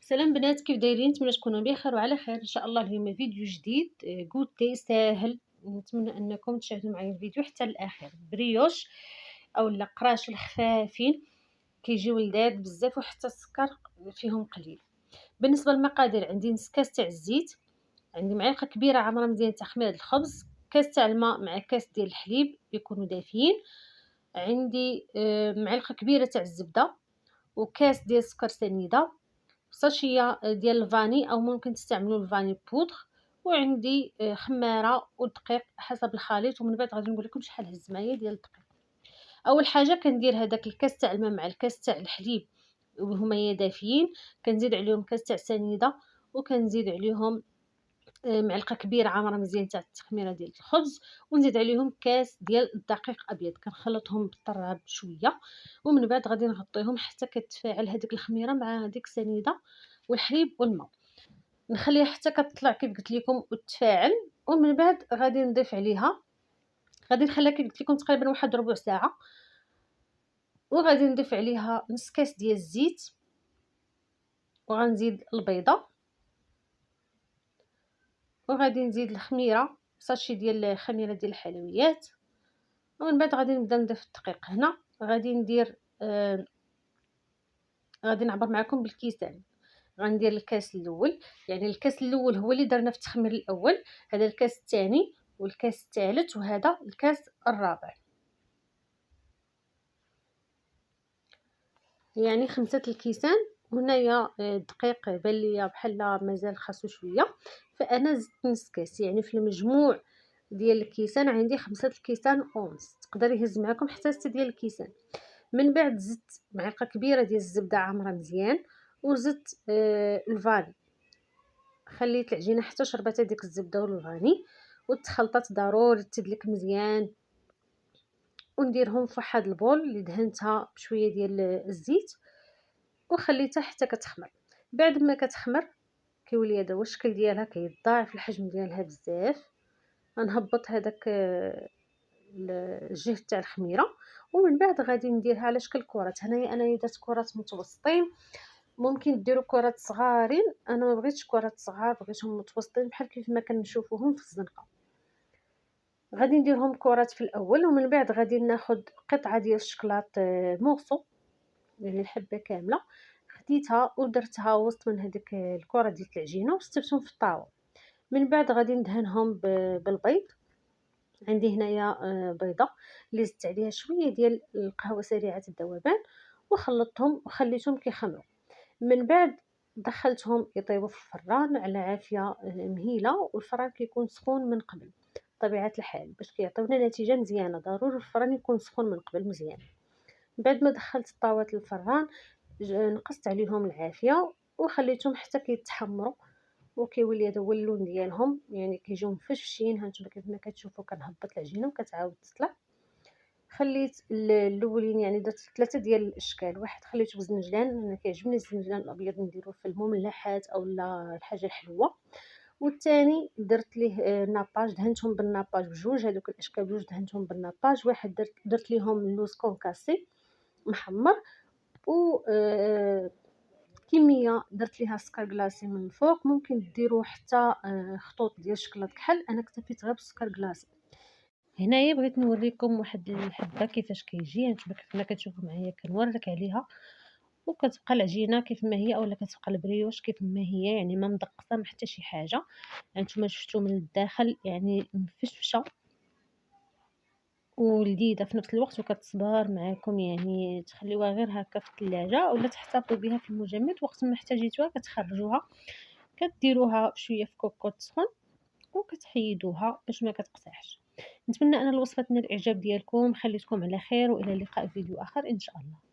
سلام بنات، كيف دايرين؟ نتمنى تكونوا بخير وعلى خير ان شاء الله. اليوم فيديو جديد كوتي ساهل. نتمنى انكم تشاهدوا معايا الفيديو حتى الاخر. بريوش او القراش الخفافين كيجيو لذاذ بزاف وحتى السكر فيهم قليل. بالنسبه للمقادير، عندي نص كاس تاع الزيت، عندي معلقه كبيره عامره مزيان تاع خميره الخبز، كاس تاع الماء مع كاس ديال الحليب يكونوا دافيين، عندي معلقه كبيره تاع الزبده وكاس ديال السكر سنيده، ساشيه ديال الفاني او ممكن تستعملوا الفاني بودر، وعندي خماره ودقيق حسب الخليط. ومن بعد غادي نقول لكم شحال هز معايا ديال الدقيق. اول حاجه كندير هذاك الكاس تاع الماء مع الكاس تاع الحليب وهما دافيين، كنزيد عليهم كاس تاع سنيده، وكنزيد عليهم معلقه كبيره عامره مزيان تاع التخميره ديال الخبز، ونزيد عليهم كاس ديال الدقيق ابيض كنخلطهم بالطراب شويه. ومن بعد غادي نغطيهم حتى كتفاعل هذيك الخميره مع هذيك السنيده والحليب والماء، نخليها حتى كتطلع كيف قلت لكم وتفاعل. ومن بعد غادي نضيف عليها، غادي نخليها كيف قلت لكم تقريبا واحد ربع ساعه، وغادي نضيف عليها نص كاس ديال الزيت، وغنزيد البيضه، وغادي نزيد الخميره، ساشي ديال الخميره ديال الحلويات. ومن بعد غادي نبدا نضيف الدقيق. هنا غادي ندير غادي نعبر معكم بالكيسان. غندير الكاس الاول، يعني الكاس الاول هو اللي درنا في التخمير الاول، هذا الكاس الثاني والكاس الثالث وهذا الكاس الرابع، يعني 5 الكيسان. هنايا الدقيق بان ليا بحال مازال خاصو شويه، فانا زدت نص كاس، يعني في المجموع ديال الكيسان عندي 5 الكيسان ونص، تقدر يهز معكم حتى 6 ديال الكيسان. من بعد زدت معلقه كبيره ديال الزبده عامره مزيان، وزدت الفاني، خليت العجينه حتى شربت هذيك الزبده والفاني وتخلطات ضروري تدلك مزيان. ونديرهم في واحد البول اللي دهنتها بشويه ديال الزيت وخليتها حتى كتخمر. بعد ما كتخمر كيولي هذا هو الشكل ديالها، كيتضاعف الحجم ديالها بزاف. غنهبط هذاك الجهد تاع الخميره، ومن بعد غادي نديرها على شكل كرات. هنايا انا درت كرات متوسطين، ممكن ديروا كرات صغارين، انا ما بغيتش كرات صغار، بغيتهم متوسطين بحال كيف ما كنشوفوهم في الزنقه. غادي نديرهم كرات في الاول، ومن بعد غادي ناخذ قطعه ديال الشكلاط مورسو، يعني الحبه كامله، خديتها ودرتها وسط من هذيك الكره ديال العجينه وستفتهم في الطاوه. من بعد غادي ندهنهم بالبيض، عندي هنايا بيضه اللي زدت عليها شويه ديال القهوه سريعه الذوبان، وخلطتهم وخليتهم كيخمروا. من بعد دخلتهم يطيبوا في الفران على عافيه مهيله، والفران كيكون سخون من قبل طبيعه الحال باش كيعطيونا نتيجه مزيانه. ضروري الفران يكون سخون من قبل مزيان. بعد ما دخلت الطاوات للفران نقصت عليهم العافيه وخليتهم حتى كيتحمروا، وكيولي هذا هو اللون ديالهم، يعني كيجيو مفشفشين. هانتوما كيف ما كتشوفوا كنهبط العجينه وكتعاود تطلع. خليت الاولين، يعني درت 3 ديال الاشكال، واحد خليته بالزنجلان، انا كيعجبني الزنجلان الابيض نديروه في المملحات او الحاجه الحلوه، والثاني درت ليه ناباج، دهنتهم بالناباج بجوج، هذوك الاشكال بجوج دهنتهم بالناباج. واحد درت ليهم اللوز كونكاسي محمر، و كميه درت ليها سكر كلاصي من الفوق. ممكن ديروا حتى خطوط ديال الشكلاط كحل، انا اكتفيت غير بالسكر كلاصي. هنايا بغيت نوريكم واحد الحبه كيفاش كيجي، هانتوما كيف ما كتشوفوا معايا كنوريك عليها، وكتبقى العجينه كيف ما هي، اولا كتبقى البريوش كيف ما هي، يعني ما مدقصه ما حتى شي حاجه. هانتوما شفتوا من الداخل يعني مفشفشه ولذيذه في نفس الوقت، وكتصبر معاكم، يعني تخليوها غير هكا في الثلاجه ولا تحتفظوا بها في المجمد، وقت ما احتاجيتوها كتخرجوها كديروها شويه في كوكوط سخون وكتحيدوها باش ما كتقطعش. نتمنى ان الوصفه تنال الاعجاب ديالكم، خليتكم على خير، والى اللقاء في فيديو اخر ان شاء الله.